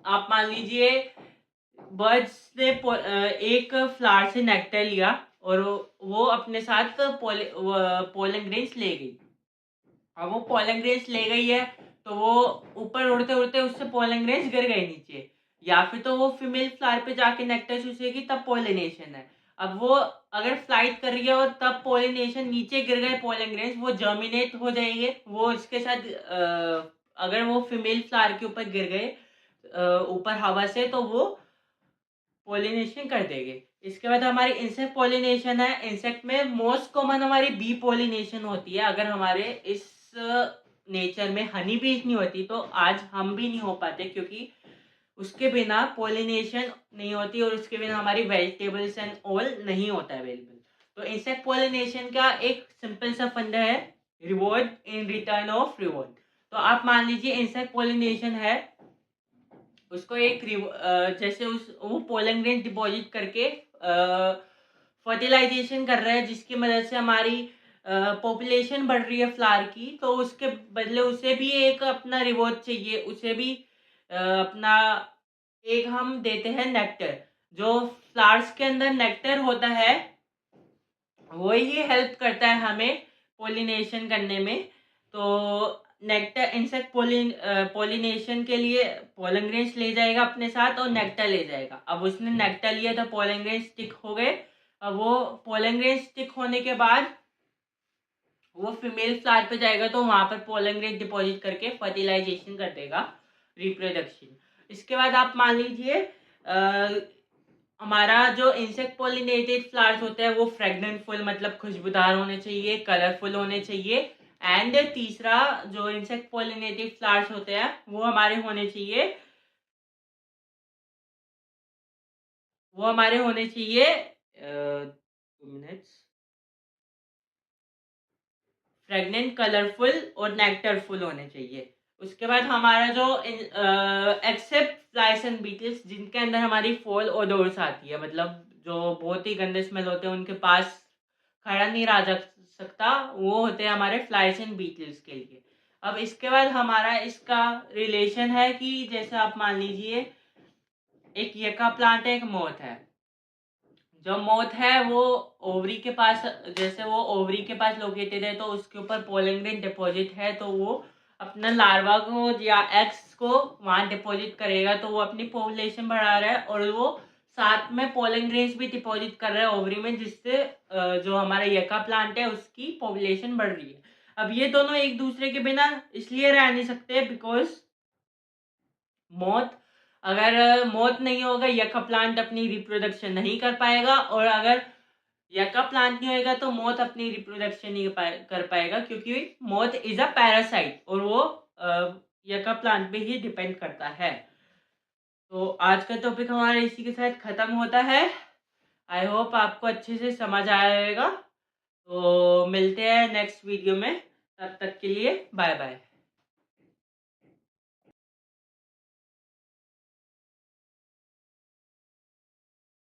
आप मान लीजिए बर्ड्स ने एक फ्लावर से नेक्टर लिया और वो अपने साथ पोलन ग्रेन्स ले गई। अब वो पोलन ग्रेन्स ले गई है तो वो ऊपर उड़ते उड़ते उससे पोलन ग्रेन्स गिर गए नीचे, या फिर तो वो फीमेल फ्लावर पे जाके नेक्टर चूसेगी, तब पोलिनेशन है। अब वो अगर फ्लाइट कर रही है और तब पोलिनेशन नीचे गिर गए पोलन ग्रेन्स, वो जर्मिनेट हो जाएंगे, वो इसके साथ अगर वो फीमेल फ्लावर के ऊपर गिर गए ऊपर हवा से, तो वो पोलिनेशन कर देंगे। इसके बाद हमारी इंसेक्ट पोलिनेशन है। इंसेक्ट में मोस्ट कॉमन हमारी बी पोलिनेशन होती है। अगर हमारे इस नेचर में हनी बीज नहीं होती तो आज हम भी नहीं हो पाते, क्योंकि उसके बिना पोलिनेशन नहीं होती और उसके बिना हमारी वेजिटेबल्स एंड ऑल नहीं होता अवेलेबल। तो इंसेक्ट पोलिनेशन का एक सिंपल सा फंडा है, reward in return of reward. तो आप मान लीजिए इंसेक्ट पोलिनेशन है, उसको एक जैसे वो पोलन ग्रेन डिपॉजिट करके फर्टिलाइजेशन कर रहा है, जिसकी मदद से हमारी पॉपुलेशन बढ़ रही है फ्लावर की, तो उसके बदले उसे भी एक अपना रिवॉर्ड चाहिए, उसे भी अपना एक हम देते हैं नेक्टर। जो फ्लावर्स के अंदर नेक्टर होता है वही हेल्प करता है हमें पोलिनेशन करने में। तो नेक्टर इंसेक्ट पोलिनेशन के लिए पोलन ग्रेन्स ले जाएगा अपने साथ और नेक्टर ले जाएगा। अब उसने नेक्टर लिया तो पोलन ग्रेन्स स्टिक हो गए। अब वो पोलन ग्रेन्स स्टिक होने के बाद वो फीमेल फ्लावर पे जाएगा, तो वहां पर पोलन ग्रेन डिपॉजिट करके फर्टिलाइजेशन कर देगा, रिप्रोडक्शन। इसके बाद आप मान लीजिए हमारा जो इंसेक्ट पोलिनेटेड फ्लावर्स होते हैं वो फ्रेगनेंट फुल, मतलब खुशबूदार होने चाहिए, कलरफुल होने चाहिए। एंड तीसरा जो इंसेक्ट पोलिनेटेड फ्लावर्स होते हैं वो हमारे होने चाहिए 2 मिनट्स, फ्रेगनेंट, कलरफुल और नेक्टरफुल होने चाहिए। उसके बाद हमारा जो एक्सेप्ट फ्लाइज एंड बीटल्स, जिनके अंदर हमारी फॉल ओडोर्स आती है, मतलब जो बहुत ही गंदे स्मेल होते हैं उनके पास खड़ा नहीं रह सकता, वो होते हैं हमारे फ्लाइज एंड बीटल्स के लिए। अब इसके बाद हमारा इसका रिलेशन है कि जैसे आप मान लीजिए एक यका प्लांट है, एक मोथ है। जो मोथ है वो ओवरी के पास, जैसे वो ओवरी के पास लोकेटेड है तो उसके ऊपर पोलन ग्रेन डिपॉजिट है, तो वो अपना लार्वा को या एग्स को वहां डिपॉजिट करेगा, तो वो अपनी पॉपुलेशन बढ़ा रहा है और वो साथ में पोलन ग्रेन्स भी डिपॉजिट कर रहा है ओवरी में, जिससे जो हमारा यका प्लांट है उसकी पॉपुलेशन बढ़ रही है। अब ये दोनों एक दूसरे के बिना इसलिए रह नहीं सकते बिकॉज मौत अगर मौत नहीं होगा यका प्लांट अपनी रिप्रोडक्शन नहीं कर पाएगा, और अगर यका प्लांट नहीं होगा तो मौत अपनी रिप्रोडक्शन नहीं कर पाएगा, क्योंकि मौत इज अ पैरासाइट और वो यका प्लांट पे ही डिपेंड करता है। तो आज का टॉपिक हमारा इसी के साथ खत्म होता है। आई होप आपको अच्छे से समझ आएगा। तो मिलते हैं नेक्स्ट वीडियो में, तब तक के लिए बाय बाय।